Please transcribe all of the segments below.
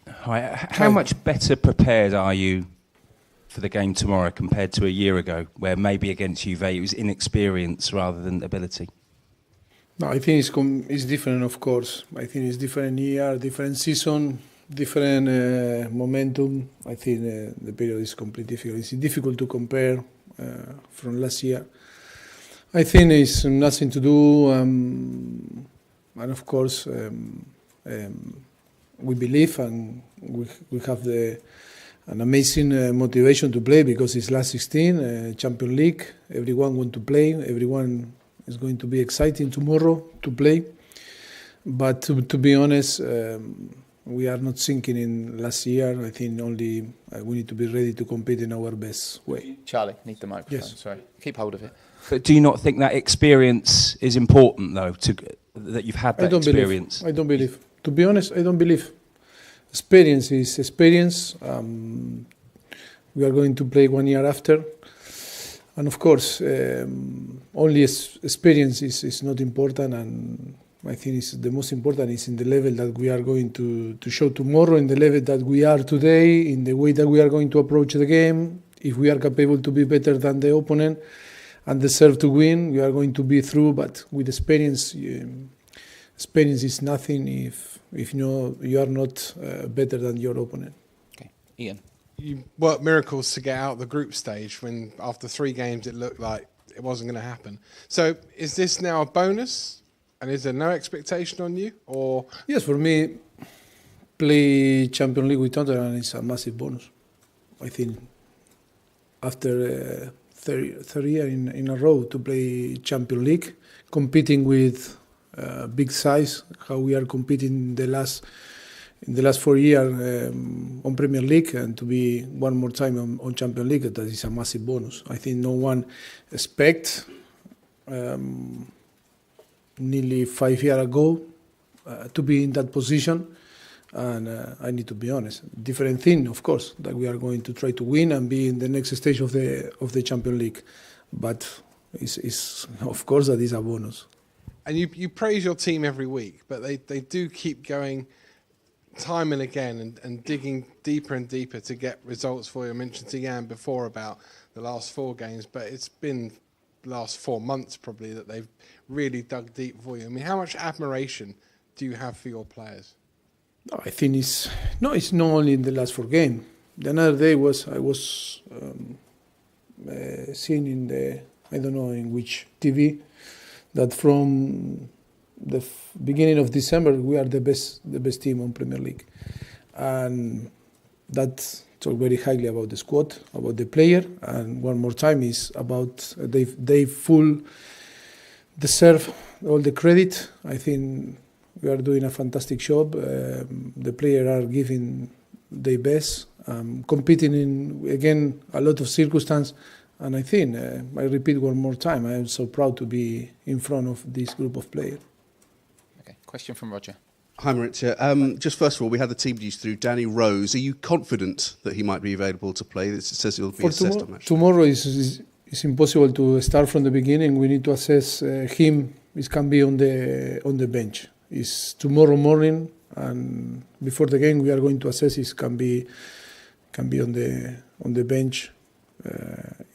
Hi. How much better prepared are you for the game tomorrow compared to a year ago, where maybe against Juve it was inexperience rather than ability? No, I think it's different, of course. I think it's different year, different season, different momentum. I think the period is completely difficult. It's difficult to compare from last year. I think it's nothing to do, and of course we believe and we have an amazing motivation to play because it's last 16 Champions League. Everyone wants to play. Everyone is going to be exciting tomorrow to play. But to be honest, we are not thinking in last year. I think only we need to be ready to compete in our best way. Charlie, need the microphone. Yes. Sorry, keep hold of it. But do you not think that experience is important, though, that you've had that experience? I don't believe. To be honest, I don't believe. Experience is experience. We are going to play 1 year after. And of course, only experience is not important. And I think the most important is in the level that we are going to show tomorrow, in the level that we are today, in the way that we are going to approach the game. If we are capable to be better than the opponent and deserve to win, we are going to be through. But with experience, experience is nothing if you are not better than your opponent. Okay, Ian. You worked miracles to get out the group stage when after 3 games it looked like it wasn't going to happen. So is this now a bonus? And is there no expectation on you? Or yes, for me, play Champions League with Tottenham is a massive bonus. I think after 30 years in a row to play Champions League, competing with big size, how we are competing in the last 4 years on Premier League, and to be one more time on Champions League, that is a massive bonus. I think no one expect nearly 5 years ago to be in that position, and I need to be honest. Different thing, of course, that we are going to try to win and be in the next stage of the Champions League, but it's of course that is a bonus. And you praise your team every week, but they do keep going time and again and digging deeper and deeper to get results for you. I mentioned to Jan before about the last 4 games, but it's been the last 4 months probably that they've really dug deep for you. I mean, how much admiration do you have for your players? I think it's not only in the last 4 games. The other day I was seeing in I don't know in which TV, that from the beginning of December we are the best team on Premier League, and that talk very highly about the squad, about the player, and one more time is about they full deserve all the credit. I think we are doing a fantastic job. The players are giving their best, competing in again a lot of circumstances. And I think, I repeat one more time, I am so proud to be in front of this group of players. Okay, question from Roger. Hi, Mauricio. Just first of all, we had the team news through. Danny Rose, are you confident that he might be available to play? It says he'll be assessed on match. Tomorrow is impossible to start from the beginning. We need to assess him. It can be on the bench. It's tomorrow morning, and before the game we are going to assess. It can be on the bench.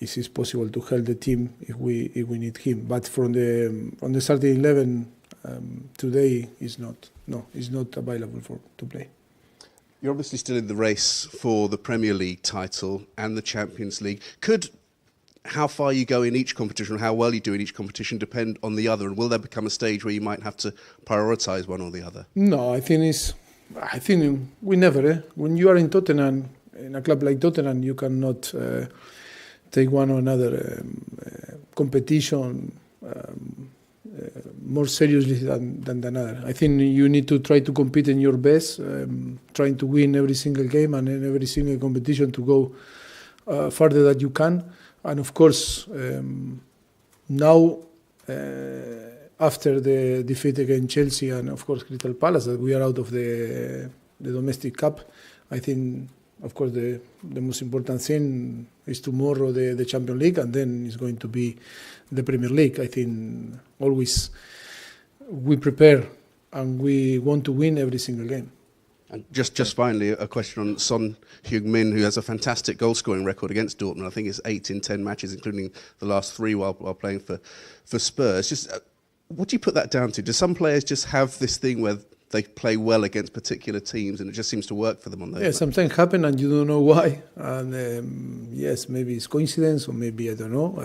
It is possible to help the team if we need him. But from the starting 11 today is not available to play. You're obviously still in the race for the Premier League title and the Champions League. Could how far you go in each competition, or how well you do in each competition, depend on the other? And will there become a stage where you might have to prioritise one or the other? No, I think we never. When you are in Tottenham, in a club like Tottenham, you cannot take one or another competition more seriously than another. I think you need to try to compete in your best, trying to win every single game and in every single competition to go further that you can. And of course, now after the defeat against Chelsea and of course Crystal Palace, that we are out of the domestic cup, I think, of course, the most important thing is tomorrow the Champions League, and then it's going to be the Premier League. I think always we prepare and we want to win every single game. And just finally, a question on Son Heung-min, who has a fantastic goal-scoring record against Dortmund. I think it's 8 in 10 matches, including the last 3 while playing for Spurs. Just what do you put that down to? Do some players just have this thing where they play well against particular teams and it just seems to work for them on those? Yeah, sometimes happen and you don't know why. And yes, maybe it's coincidence or maybe I don't know.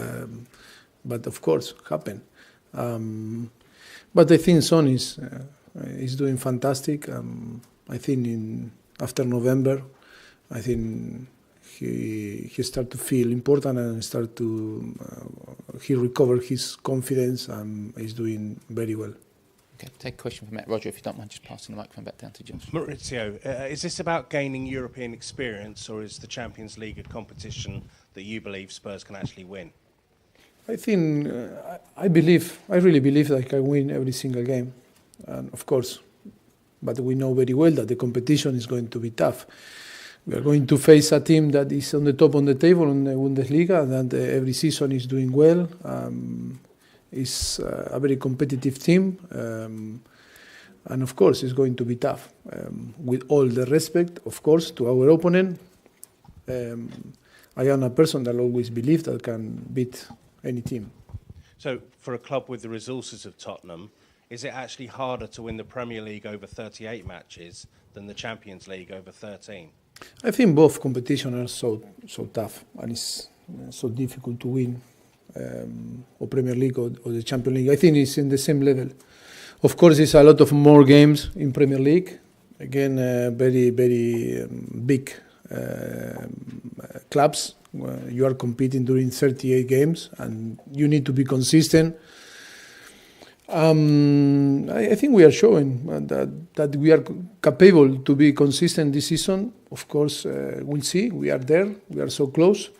But of course, happen. But I think Son is doing fantastic. I think after November, I think he start to feel important and he recovered his confidence and is doing very well. Okay, take a question from Matt. Roger, if you don't mind just passing the microphone back down to Josh. Maurizio, is this about gaining European experience, or is the Champions League a competition that you believe Spurs can actually win? I think, I really believe that I can win every single game. And of course, but we know very well that the competition is going to be tough. We are going to face a team that is on the top on the table in the Bundesliga, and that every season is doing well. It's a very competitive team, and of course it's going to be tough. With all the respect, of course, to our opponent, I am a person that always believes that can beat any team. So, for a club with the resources of Tottenham, is it actually harder to win the Premier League over 38 matches than the Champions League over 13? I think both competitions are so tough, and it's so difficult to win. Or Premier League or the Champions League. I think it's in the same level. Of course, it's a lot of more games in Premier League. Again, very big clubs. You are competing during 38 games, and you need to be consistent. I think we are showing that we are capable to be consistent this season. Of course, we'll see. We are there. We are so close.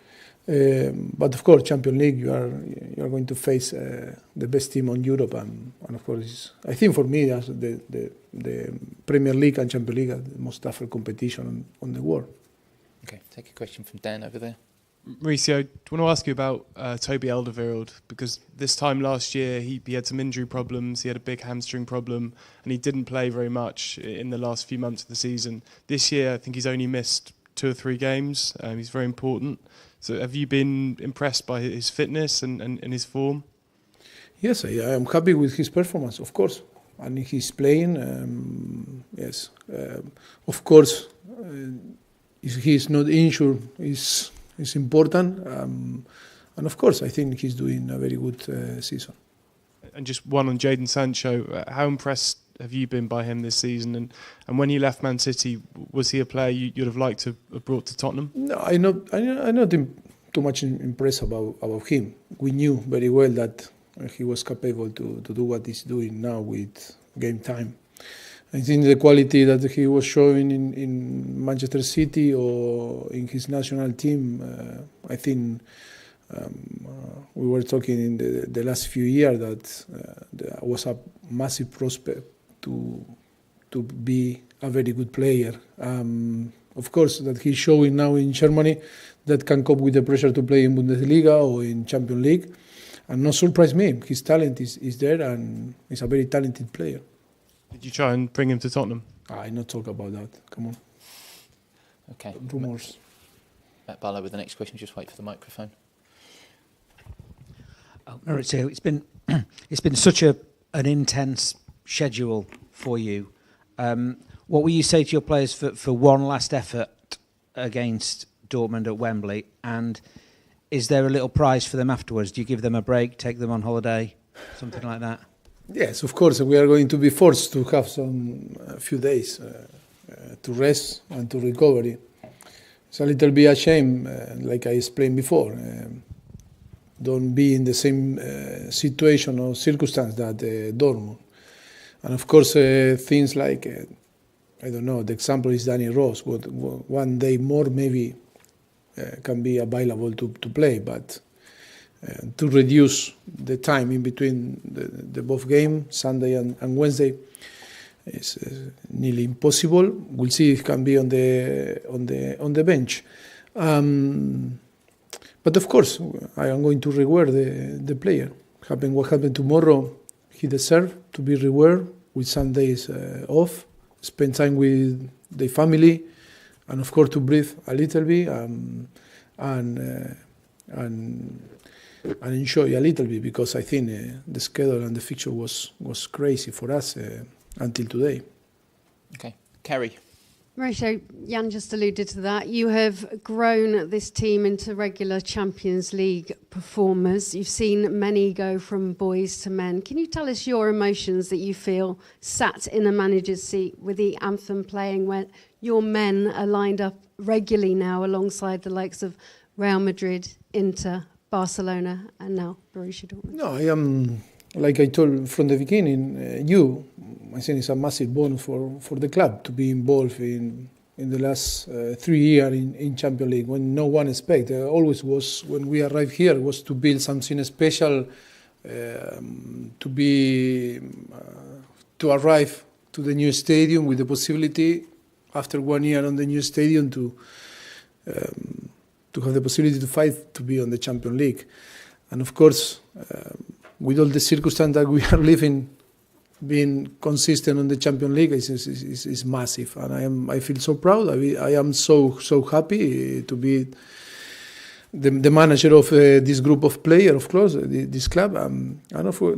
But of course, Champions League, you are going to face the best team on Europe, and of course, I think for me, that's the Premier League and Champions League are the most tougher competition on the world. Okay, take a question from Dan over there. Mauricio, I want to ask you about Toby Alderweireld, because this time last year he had some injury problems, he had a big hamstring problem, and he didn't play very much in the last few months of the season. This year, I think he's only missed 2 or 3 games. He's very important. So have you been impressed by his fitness and his form? Yes, I am happy with his performance, of course. And he's playing, yes. Of course, if he's not injured, it's important. And of course, I think he's doing a very good season. And just one on Jadon Sancho. How impressed have you been by him this season? And when he left Man City, was he a player you'd have liked to have brought to Tottenham? No, I'm not too much impressed about him. We knew very well that he was capable to do what he's doing now with game time. I think the quality that he was showing in Manchester City or in his national team, I think we were talking in the last few years that there was a massive prospect to be a very good player. Of course, that he's showing now in Germany that can cope with the pressure to play in Bundesliga or in Champions League. And not surprise me, his talent is there and he's a very talented player. Did you try and bring him to Tottenham? I not talk about that. Come on. Okay. Rumours. Matt Barlow with the next question. Just wait for the microphone. Mauricio, it's been such an intense schedule for you. What will you say to your players for one last effort against Dortmund at Wembley? And is there a little prize for them afterwards? Do you give them a break, take them on holiday, something like that? Yes, of course. We are going to be forced to have a few days to rest and to recovery. It's a little bit a shame, like I explained before. Don't be in the same situation or circumstance that Dortmund. And of course, things like, I don't know, the example is Danny Rose. One day more maybe can be available to play, but to reduce the time in between the both games, Sunday and Wednesday, is nearly impossible. We'll see if it can be on the bench. But of course, I am going to reward the player. What happened tomorrow, he deserves to be rewarded with some days off, spend time with their family, and of course to breathe a little bit and enjoy a little bit, because I think the schedule and the fixture was crazy for us until today. Okay, Kerry. Mauricio, Jan just alluded to that. You have grown this team into regular Champions League performers. You've seen many go from boys to men. Can you tell us your emotions that you feel sat in a manager's seat with the anthem playing when your men are lined up regularly now alongside the likes of Real Madrid, Inter, Barcelona and now Borussia Dortmund? No, I am, like I told from the beginning, I think it's a massive bonus for the club to be involved in the last 3 years in Champions League, when no one expected. Always was, when we arrived here, was to build something special, to arrive to the new stadium with the possibility, after 1 year on the new stadium, to have the possibility to fight to be on the Champions League. And of course, with all the circumstances that we are living, being consistent on the Champions League is massive, and I feel so proud. I am so happy to be the manager of this group of players, of course, this club. And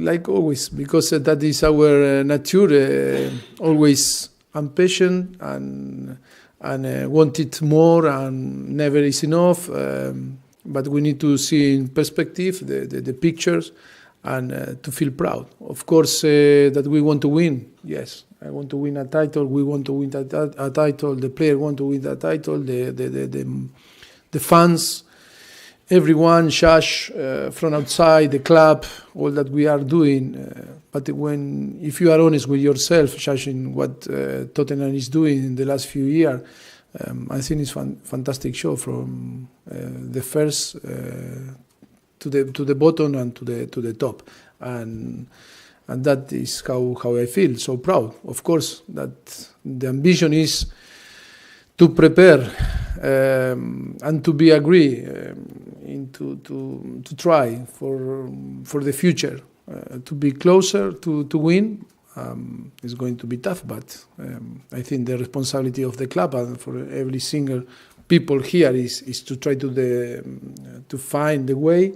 like always, because that is our nature, always impatient and wanted more, and never is enough. But we need to see in perspective the pictures, and to feel proud. Of course, that we want to win. Yes, I want to win a title. We want to win a title. The player want to win that title. The fans, everyone, Shash, from outside the club, all that we are doing. But if you are honest with yourself, Shash, in what Tottenham is doing in the last few years, I think it's fantastic show from the first to the bottom and to the top, and that is how I feel, so proud. Of course, that the ambition is to prepare and to be agree to try for the future, to be closer to win. It's going to be tough, but I think the responsibility of the club and for every single people here is to try to find the way,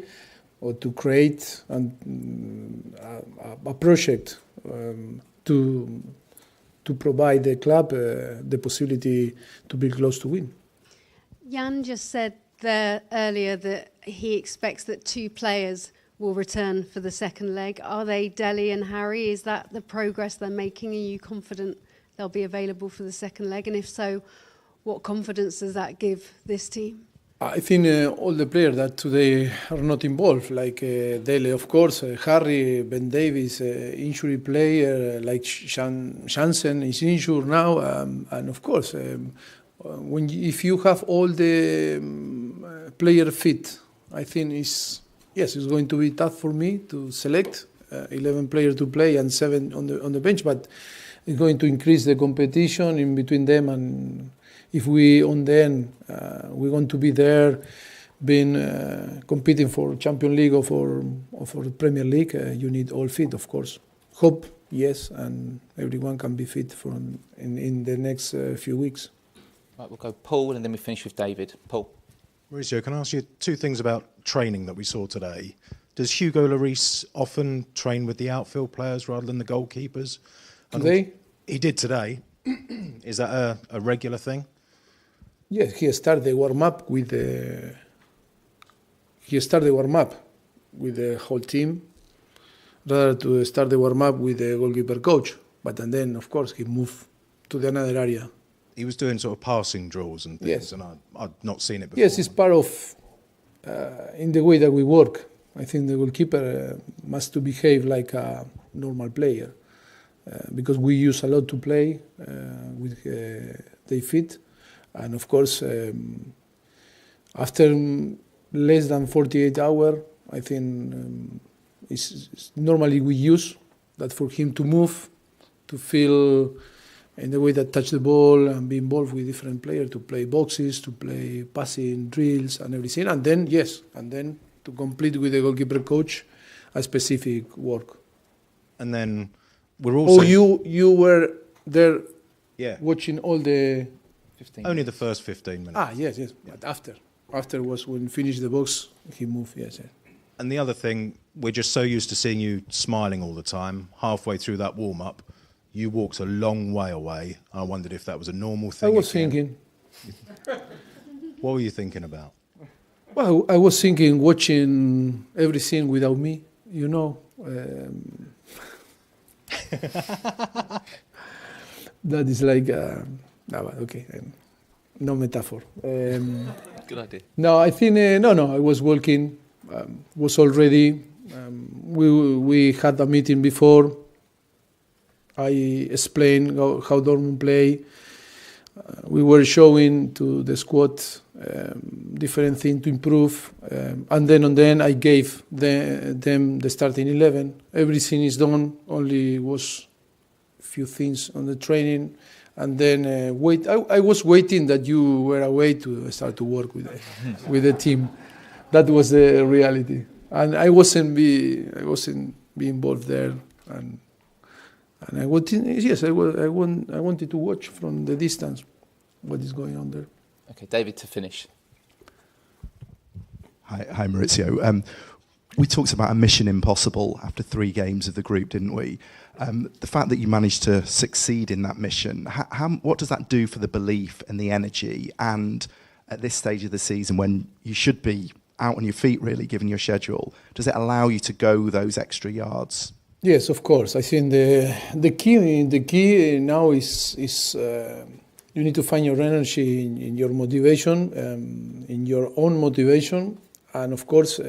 or to create a project to provide the club the possibility to be close to win. Jan just said there earlier that he expects that 2 players will return for the second leg. Are they Dele and Harry? Is that the progress they're making? Are you confident they'll be available for the second leg? And if so, what confidence does that give this team? I think all the players that today are not involved, like Dele, of course, Harry, Ben Davies, injury player, like Jansen is injured now, and of course, if you have all the player fit, I think it's going to be tough for me to select 11 players to play and 7 on the bench, but it's going to increase the competition in between them. And if we on the end we want to be there, being competing for Champions League or for Premier League, you need all fit, of course. Hope, yes, and everyone can be fit in the next few weeks. Right, we'll go Paul and then we finish with David. Paul. Mauricio, can I ask you 2 things about training that we saw today? Does Hugo Lloris often train with the outfield players rather than the goalkeepers? Today? He did today. Is that a regular thing? Yes, he started the warm-up with the whole team, rather to start the warm-up with the goalkeeper coach. But then, of course, he moved to another area. He was doing sort of passing drills and things, yes. And I'd not seen it before. Yes, it's part of in the way that we work. I think the goalkeeper must to behave like a normal player, because we use a lot to play with their feet. And of course, after less than 48 hours, I think it's normally we use that for him to move, to feel in the way that touch the ball and be involved with different players, to play boxes, to play passing drills and everything. And then, to complete with the goalkeeper coach a specific work. And then we're also... Oh, you were there Yeah. watching all the. 15 Only the minutes. first 15 minutes. Yes. But after was when finished the box, he moved. Yes. And the other thing, we're just so used to seeing you smiling all the time. Halfway through that warm-up, you walked a long way away. I wondered if that was a normal thing. I was again. thinking. What were you thinking about? Well, I was thinking, watching everything without me. That is like. No metaphor. Good idea. No, I think no. I was walking. Was already. We had a meeting before. I explained how Dortmund play. We were showing to the squad different things to improve, and then I gave them the starting 11. Everything is done. Only was few things on the training. And then wait. I was waiting that you were away to start to work with the team. That was the reality, and I wasn't be involved there. And I wanted, I wanted to watch from the distance what is going on there. Okay, David, to finish. Hi, Mauricio. We talked about a mission impossible after 3 games of the group, didn't we? The fact that you managed to succeed in that mission, what does that do for the belief and the energy? And at this stage of the season, when you should be out on your feet, really, given your schedule, does it allow you to go those extra yards? Yes, of course. I think the key now is you need to find your energy in your motivation, in your own motivation, and of course.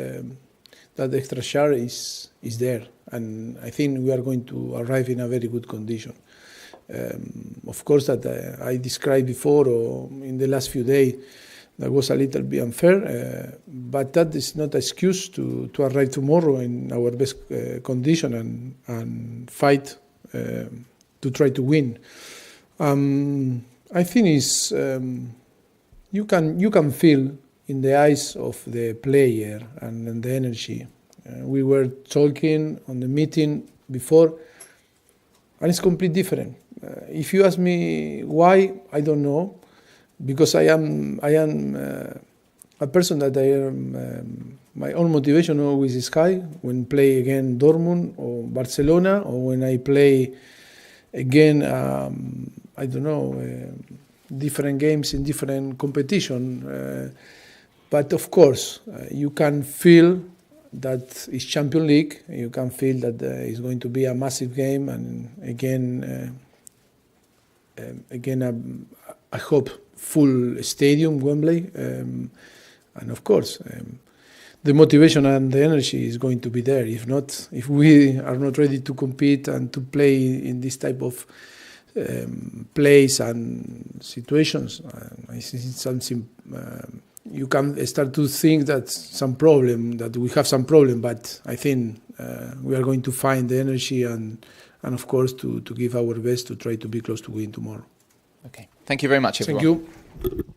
That extra share is there, and I think we are going to arrive in a very good condition. Of course, that I described before or in the last few days, that was a little bit unfair, but that is not an excuse to arrive tomorrow in our best condition and fight to try to win. I think it's you can feel in the eyes of the player and the energy. We were talking on the meeting before, and it's completely different. If you ask me why, I don't know, because I am a person that my own motivation always is high when play again Dortmund or Barcelona, or when I play again, I don't know, different games in different competition. But of course, you can feel that it's Champions League. You can feel that it's going to be a massive game, and again, I hope full stadium, Wembley, and of course, the motivation and the energy is going to be there. If we are not ready to compete and to play in this type of plays and situations, I think it's something. You can start to think that we have some problem, but I think we are going to find the energy and of course to give our best to try to be close to win tomorrow. Okay, thank you very much, everyone. Thank you.